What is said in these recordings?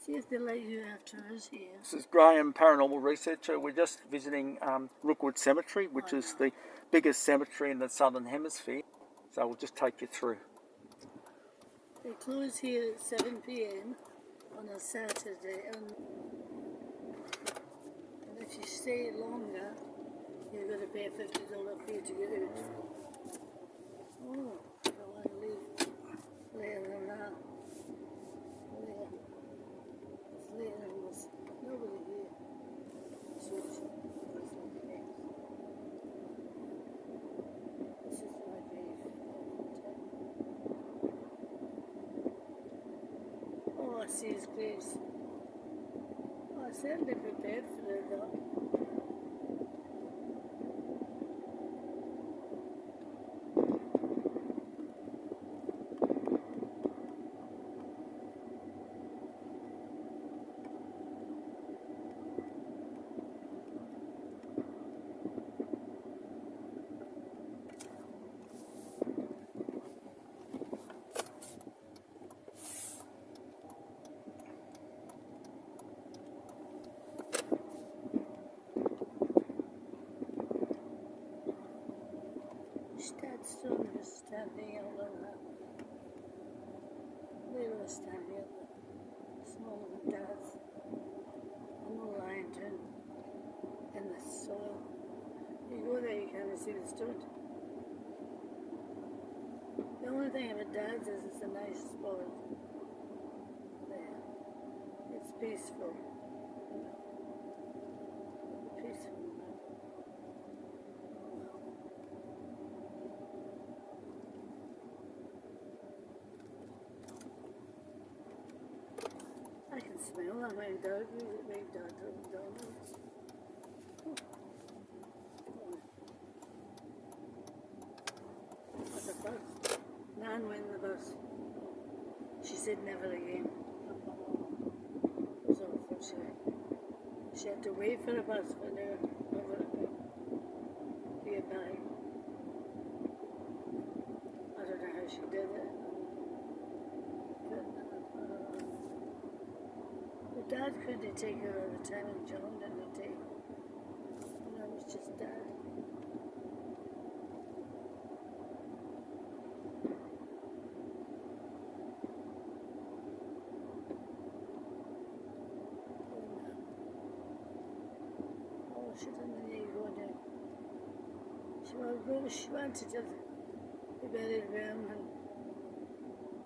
See if they let you after us here. This is Graham, paranormal researcher. We're just visiting Rookwood Cemetery, which is the biggest cemetery in the Southern Hemisphere. So we'll just take you through. They close here at 7 p.m. on a Saturday, and if you stay longer, you're going to pay a $50 fee to get out. Oh, I don't want to leave later than that. Later. It's later than this. Nobody here. So it's okay. This is my grave. Oh, I see his graves. Oh, I certainly prepared for it though. Dad's son was standing out on that. They were standing at the small of Dad's on the lantern in the soil. You go there, you can't see the stone. The only thing about Dad's is it's a nice spot. There. It's peaceful. Peaceful. I can smell that my dog McDonald's. What's a bus? Nan went in the bus. She said never again. It was unfortunate. She had to wait for the bus for never to get back. I don't know how she did it. Dad couldn't take her all the time, and John didn't take her. And I was just Dad. Oh, she didn't need to go there. She wanted to be buried with him, and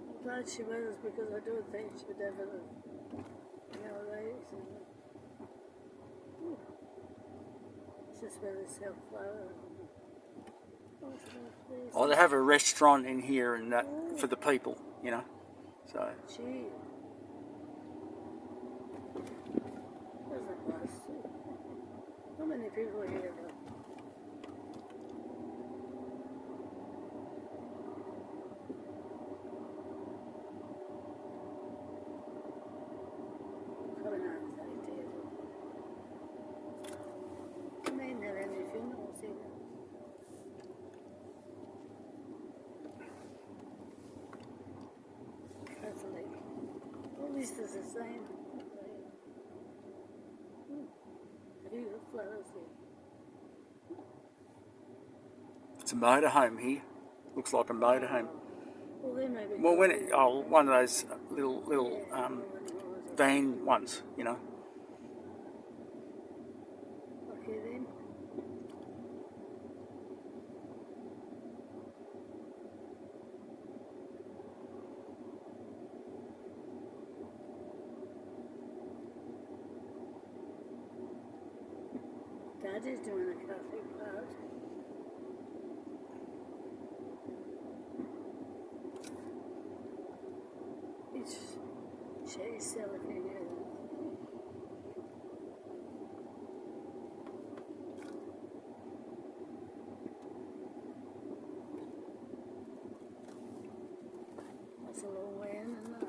I'm glad she was, because I don't think she would ever have. It's just where they sell flowers. Oh, they have a restaurant in here and that for the people, you know. So. Gee. There's a bus. How many people are here though? At least there's a sign. Have you got flowers here? It's a motorhome here. Looks like a motorhome. Well, they may be. Well, one of those little van ones, you know. Okay then. Dad is doing a Catholic crowd. She's celebrating it. That's a long way in, isn't it?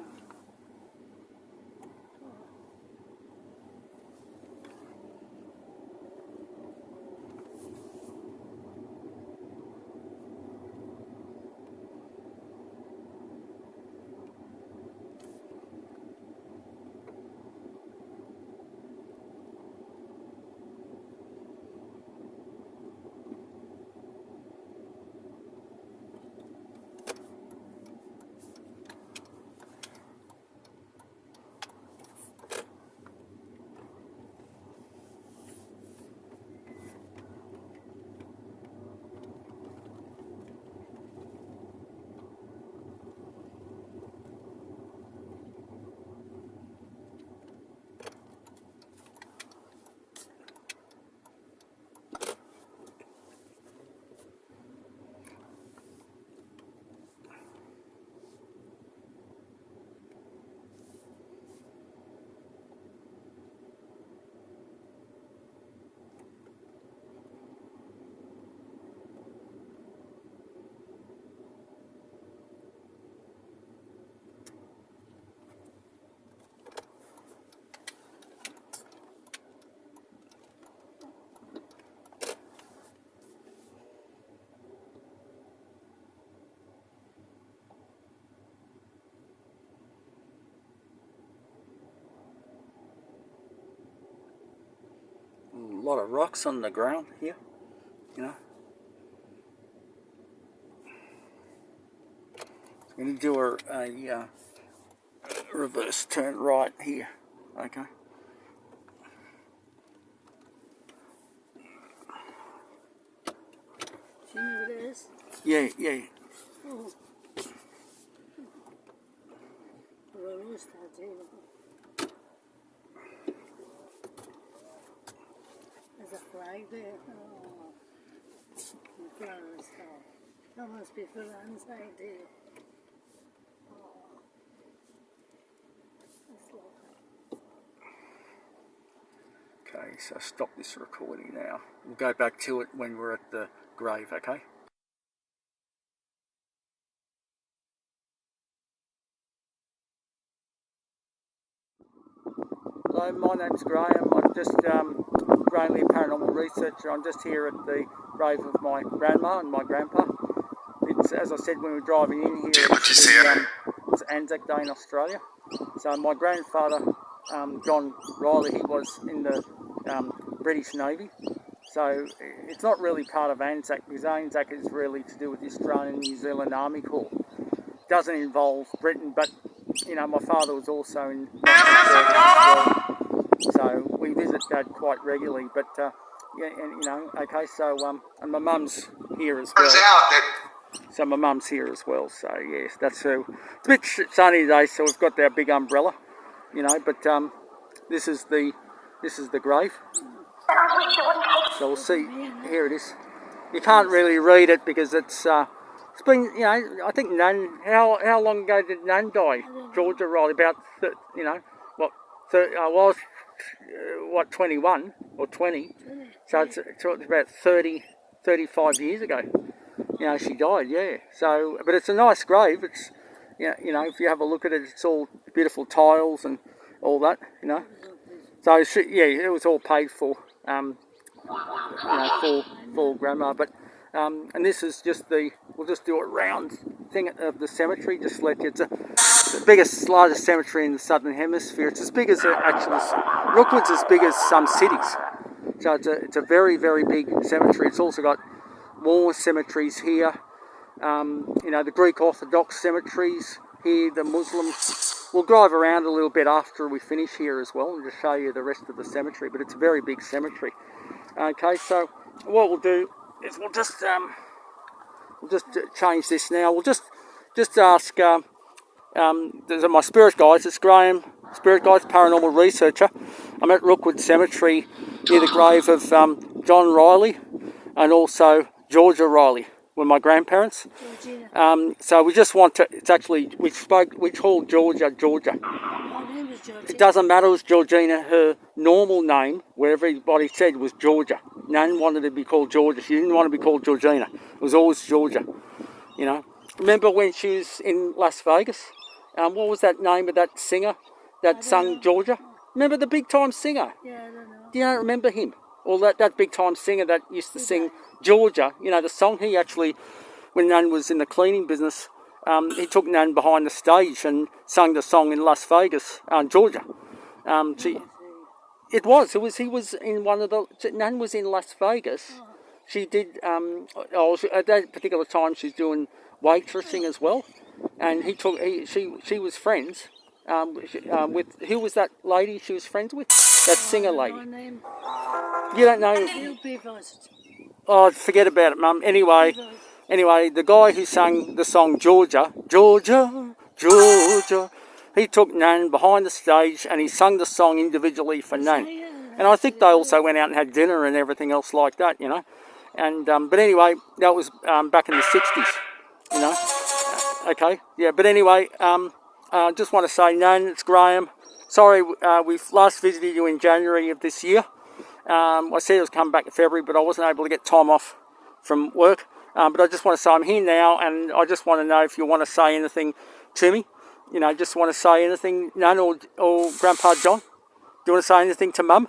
lot of rocks on the ground here, you know. I'm going to do a reverse turn right here, okay. Do you know what it is? Yeah, yeah. Oh. Well, I lost that, do you? There's a flag there. Oh. The flower star. That must be for landside, dear. Oh. That's lovely. Okay, so stop this recording now. We'll go back to it when we're at the grave, okay? Hello, my name's Graham. I'm just Graham, paranormal researcher. I'm just here at the grave of my grandma and my grandpa. It's, as I said when we were driving in here, it's Anzac Day in Australia. So my grandfather, John Riley, he was in the British Navy. So it's not really part of Anzac, because Anzac is really to do with the Australian and New Zealand Army Corps. It doesn't involve Britain, but you know, my father was also in as well, so we visit Dad quite regularly. But yeah, and you know, okay, so and my mum's here as well. So my mum's here as well. So yes, that's who. It's a bit sunny today, so we've got our big umbrella, you know. But this is the grave. So we'll see. Here it is. You can't really read it because it's been, you know, I think Nan. How long ago did Nan die? Georgia Riley, about you know what? What 21 or 20? So it's about 35 years ago. You know, she died. Yeah. So, but it's a nice grave. It's you know, if you have a look at it, it's all beautiful tiles and all that. You know. So yeah, it was all paid for. You know, for grandma, but and this is just we'll just do a round thing of the cemetery, just let you. It's the biggest, largest cemetery in the southern hemisphere. It's as big as Rookwood's as big as some cities. So it's a very, very big cemetery. It's also got more cemeteries here. You know, the Greek Orthodox cemeteries here, the Muslim. We'll drive around a little bit after we finish here as well and just show you the rest of the cemetery, but it's a very big cemetery. Okay, so what we'll do is we'll just change this now. We'll just ask these are my spirit guides. It's Graham, spirit guides, paranormal researcher. I'm at Rookwood Cemetery near the grave of John Riley and also Georgia Riley, were my grandparents. So we just want to. It's actually we called Georgia. My name is Georgia. It doesn't matter, it was Georgina. Her normal name, where everybody said, was Georgia. None wanted to be called Georgia. She didn't want to be called Georgina. It was always Georgia, you know. Remember when she was in Las Vegas? What was that name of that singer that sung Georgia? Remember the big time singer? Yeah, I don't know. Do you not remember him? Or that big time singer that used to sing Georgia? You know, the song he actually, when Nan was in the cleaning business, he took Nan behind the stage and sung the song in Las Vegas, Georgia. He was in one of the, Nan was in Las Vegas. She did, at that particular time she's doing waitressing as well. And she was friends with, who was that lady she was friends with? That singer lady. You don't know? Oh, forget about it, Mum. Anyway, the guy who sang the song Georgia, he took Nan behind the stage and he sung the song individually for Nan. And I think they also went out and had dinner and everything else like that, you know. And but anyway, that was back in the 60s, you know. Okay, yeah, but anyway, just want to say, Nan, it's Graham. Sorry, we last visited you in January of this year. I said I was coming back in February, but I wasn't able to get time off from work. But I just want to say I'm here now, and I just want to know if you want to say anything to me. You know, just want to say anything, Nan or Grandpa John. Do you want to say anything to Mum?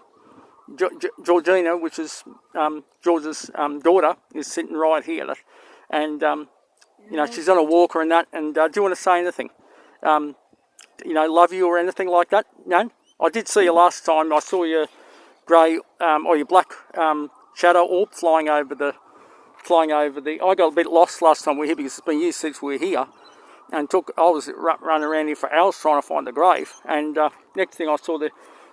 Georgina, which is George's daughter, is sitting right here. And, you know, she's on a walker and that. And do you want to say anything? You know, love you or anything like that, Nan? I did see you last time. I saw you grey or your black shadow orb flying over the. I got a bit lost last time we were here because it's been years since we were here, and I was running around here for hours trying to find the grave. And next thing I saw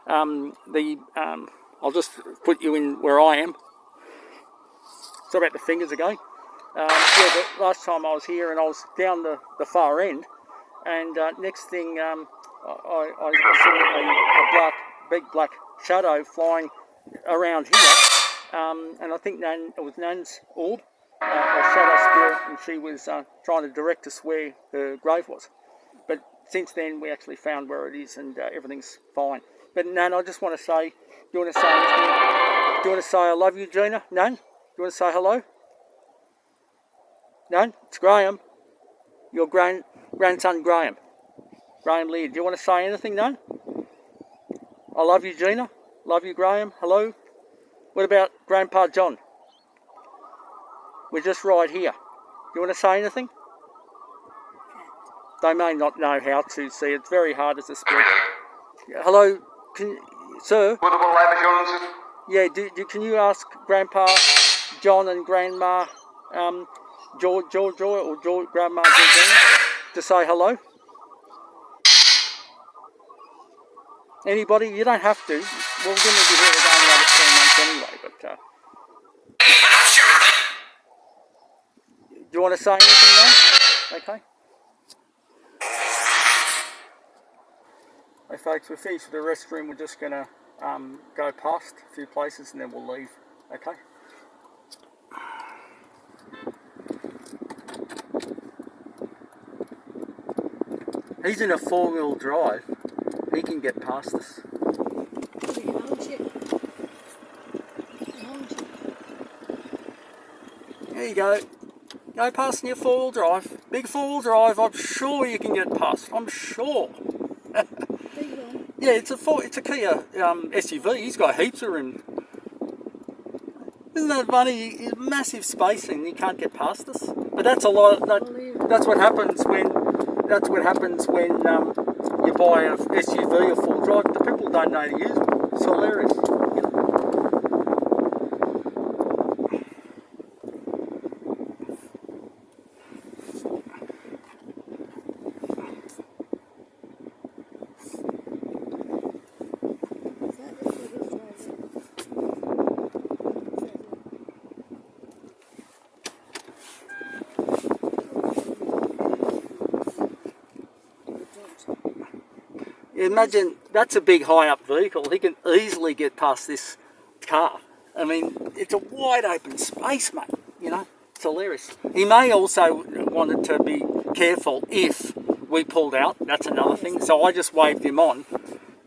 I'll just put you in where I am. So about the fingers again. Yeah, the last time I was here and I was down the far end, and next thing I saw a big black shadow flying around here, and I think it was Nan's orb, or shadow spirit, and she was trying to direct us where the grave was. But since then we actually found where it is, and everything's fine. But Nan, I just want to say, do you want to say anything? Do you want to say I love you, Gina? Nan? Do you want to say hello? Nan? It's Graham. Your grandson Graham. Graham Leer. Do you want to say anything, Nan? I love you, Gina. Love you, Graham. Hello. What about Grandpa John? We're just right here. Do you want to say anything? They may not know how to see. It's very hard as a spirit. Hello, sir? Portable life assurances? Yeah, can you ask Grandpa John and Grandma Grandma Georgina to say hello? Anybody? You don't have to. We're going to be here again another 3 months anyway, but do you want to say anything now? Okay. Hey folks, we're finished with the restroom. We're just going to go past a few places and then we'll leave. Okay. He's in a 4-wheel drive. He can get past us. There you go. Go past in your 4-wheel drive. Big 4-wheel drive. I'm sure you can get past. I'm sure. Yeah, it's a Kia SUV. He's got heaps of room. Isn't that funny? Massive space and he can't get past us. But that's a lot. That's what happens when. That's what happens when you buy a SUV or 4-wheel drive. The people don't know to use them. It's hilarious. You know? Imagine, that's a big high-up vehicle. He can easily get past this car. I mean, it's a wide open space, mate. You know, it's hilarious. He may also wanted to be careful if we pulled out. That's another thing. So I just waved him on.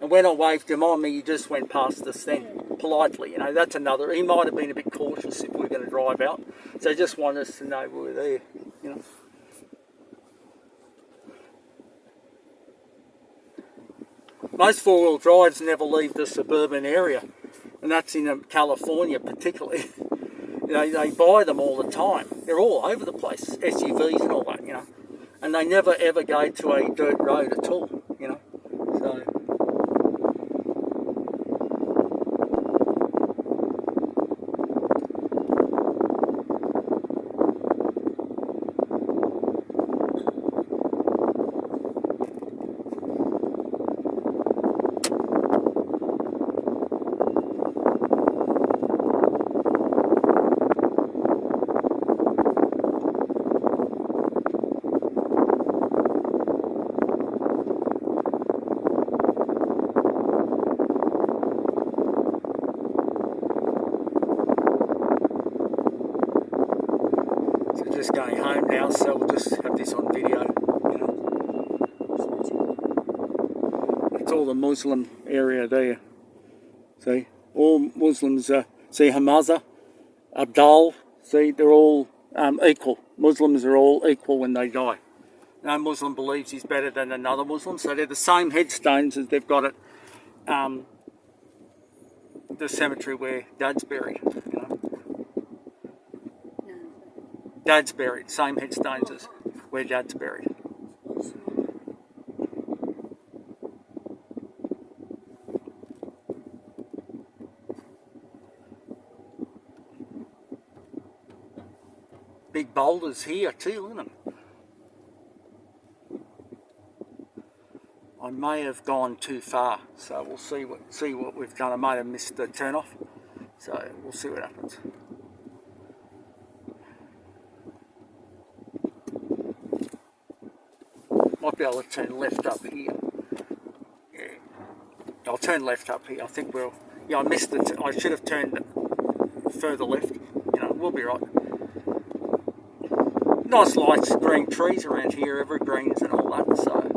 And when I waved him on, he just went past us then, politely. You know, that's another. He might have been a bit cautious if we were going to drive out. So he just wanted us to know we were there, you know. Most 4-wheel drives never leave the suburban area, and that's in California particularly. You know, they buy them all the time. They're all over the place, SUVs and all that, you know. And they never ever go to a dirt road at all, you know. So. Just going home now, so we'll just have this on video, you know. It's all the Muslim area there. See, all Muslims, see Hamza, Abdul, see, they're all equal. Muslims are all equal when they die. No Muslim believes he's better than another Muslim, so they're the same headstones as they've got at the cemetery where Dad's buried, you know. Dad's buried, same headstones as where Dad's buried. big boulders here too, look at them. I may have gone too far, so we'll see what we've done. I may have missed the turn off, so we'll see what happens. Might be able to turn left up here. Yeah, I'll turn left up here. I think we'll. Yeah, I missed it. I should have turned further left. You know, we'll be right. Nice lights, green trees around here, evergreens and all that. So.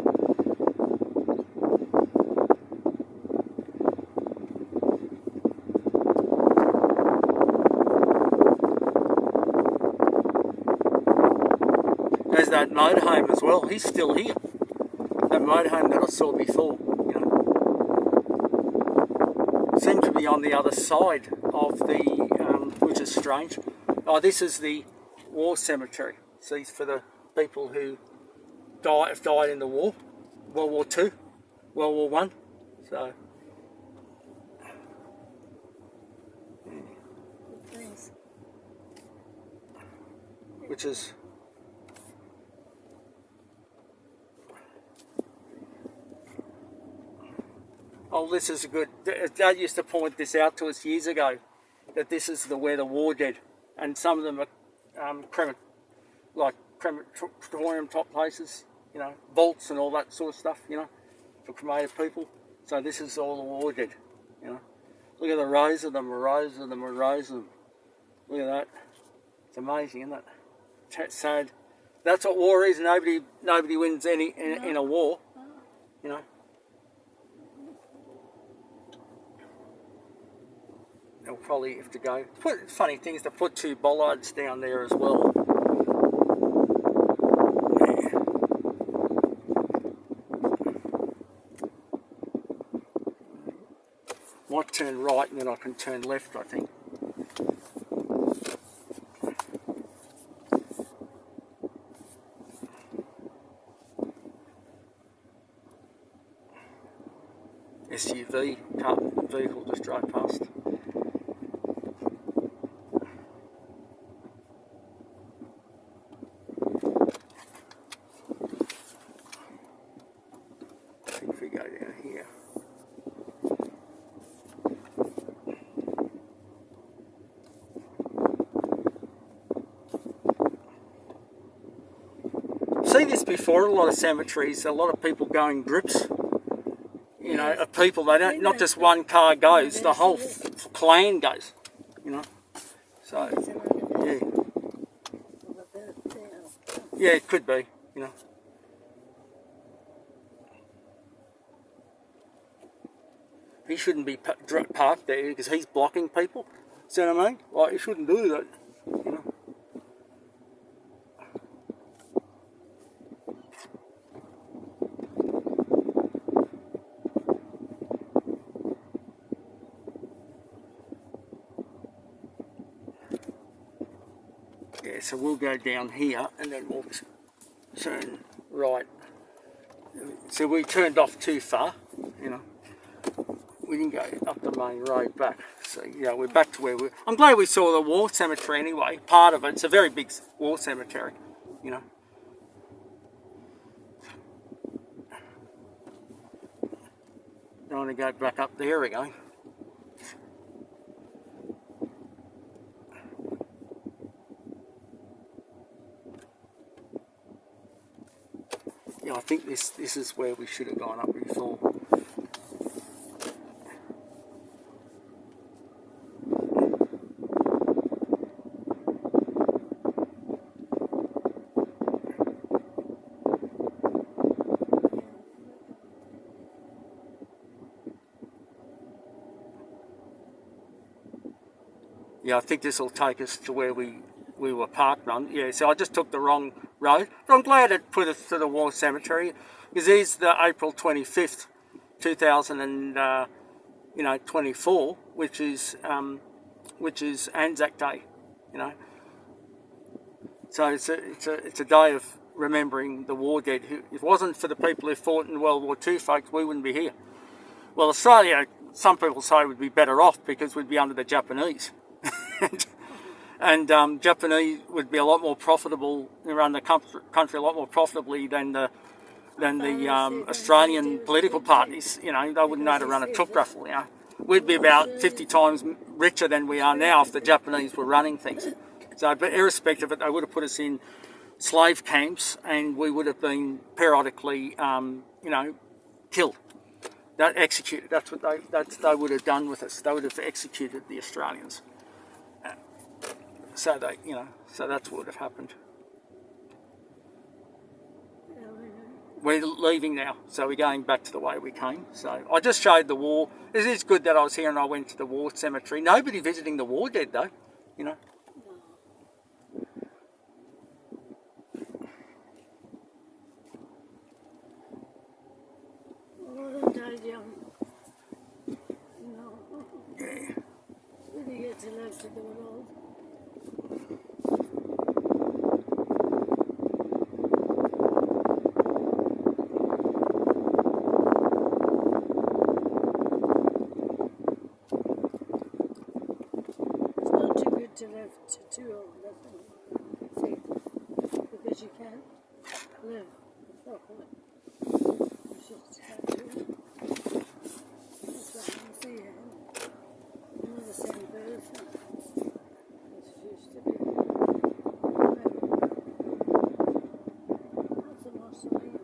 There's that motorhome as well. He's still here. That motorhome that I saw before, you know, seemed to be on the other side of the, which is strange. Oh, this is the war cemetery. See, for the people who have died in the war, World War II, World War I. So, which is. Oh, this is a good. Dad used to point this out to us years ago, that this is where the war dead, and some of them are crematorium type places, you know, vaults and all that sort of stuff, you know, for cremated people. So this is all the war dead, you know. Look at the rows of them, rows of them, rows of them. Look at that. It's amazing, isn't it? It's sad. That's what war is. Nobody wins in a war, you know. They'll probably have to go. Funny thing is to put 2 bollards down there as well. Yeah. Might turn right and then I can turn left, I think. SUV vehicle just drove past. If we go down here. See this before, a lot of cemeteries, a lot of people go in groups. You know, of people, they don't, not just one car goes, the whole clan goes, you know. So, yeah. Yeah, it could be, you know. He shouldn't be parked there because he's blocking people. See what I mean? Like, he shouldn't do that, you know. Yeah, so we'll go down here and then we'll turn right. So we turned off too far, you know. We didn't go up the main road back. So, yeah, we're back to where we were. I'm glad we saw the war cemetery anyway, part of it. It's a very big war cemetery, you know. Don't want to go back up there again. Yeah, I think this is where we should have gone up before. Yeah, I think this will take us to where we were parked on. Yeah, so I just took the wrong road. But I'm glad it put us to the war cemetery, because it is the April 25th, 2024, which is Anzac Day, you know. So it's a day of remembering the war dead. If it wasn't for the people who fought in World War II, folks, we wouldn't be here. Well, Australia, some people say, would be better off because we'd be under the Japanese. And Japanese would be a lot more profitable, run the country a lot more profitably than the Australian political parties. You know, they wouldn't know how to run a chook raffle. You know, we'd be about 50 times richer than we are now if the Japanese were running things. So, but irrespective of it, they would have put us in slave camps, and we would have been periodically, you know, killed. That executed. That's what they would have done with us. They would have executed the Australians. So they, you know, so that's what would have happened. We're leaving now, so we're going back to the way we came. So I just showed the war. It is good that I was here and I went to the war cemetery. Nobody visiting the war dead though, you know. Yeah. When you get to live to do it all. It's not too good to live too old, that's see, because you can't live properly. You just have to. That's what I see here. I'm not the same person as it used to be. That's a mausoleum.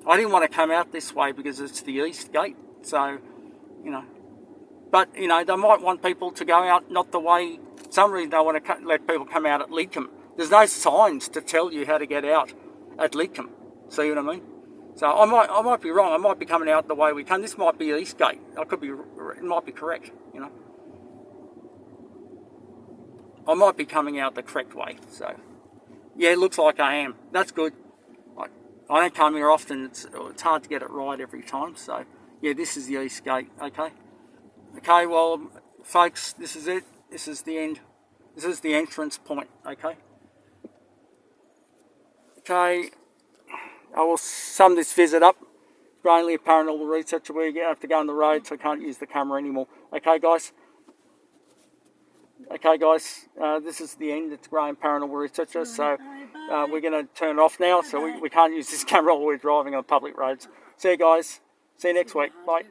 I didn't want to come out this way because it's the east gate, so, you know. But, you know, they might want people to go out not the way, for some reason they want to let people come out at Leacombe. There's no signs to tell you how to get out at Leacombe, see what I mean? So I might be wrong, I might be coming out the way we come. This might be east gate, it might be correct, you know. I might be coming out the correct way, so. Yeah, it looks like I am. That's good. I don't come here often. It's hard to get it right every time. So, yeah, this is the east gate, okay? Okay, well, folks, this is it. This is the end. This is the entrance point, okay? Okay, I will sum this visit up. Mainly a paranormal researcher. We have to go on the road, so I can't use the camera anymore. Okay, guys? Okay, guys, this is the end. It's Graham, paranormal researcher. So we're going to turn it off now. So we can't use this camera while we're driving on public roads. See you guys. See you next week. Bye.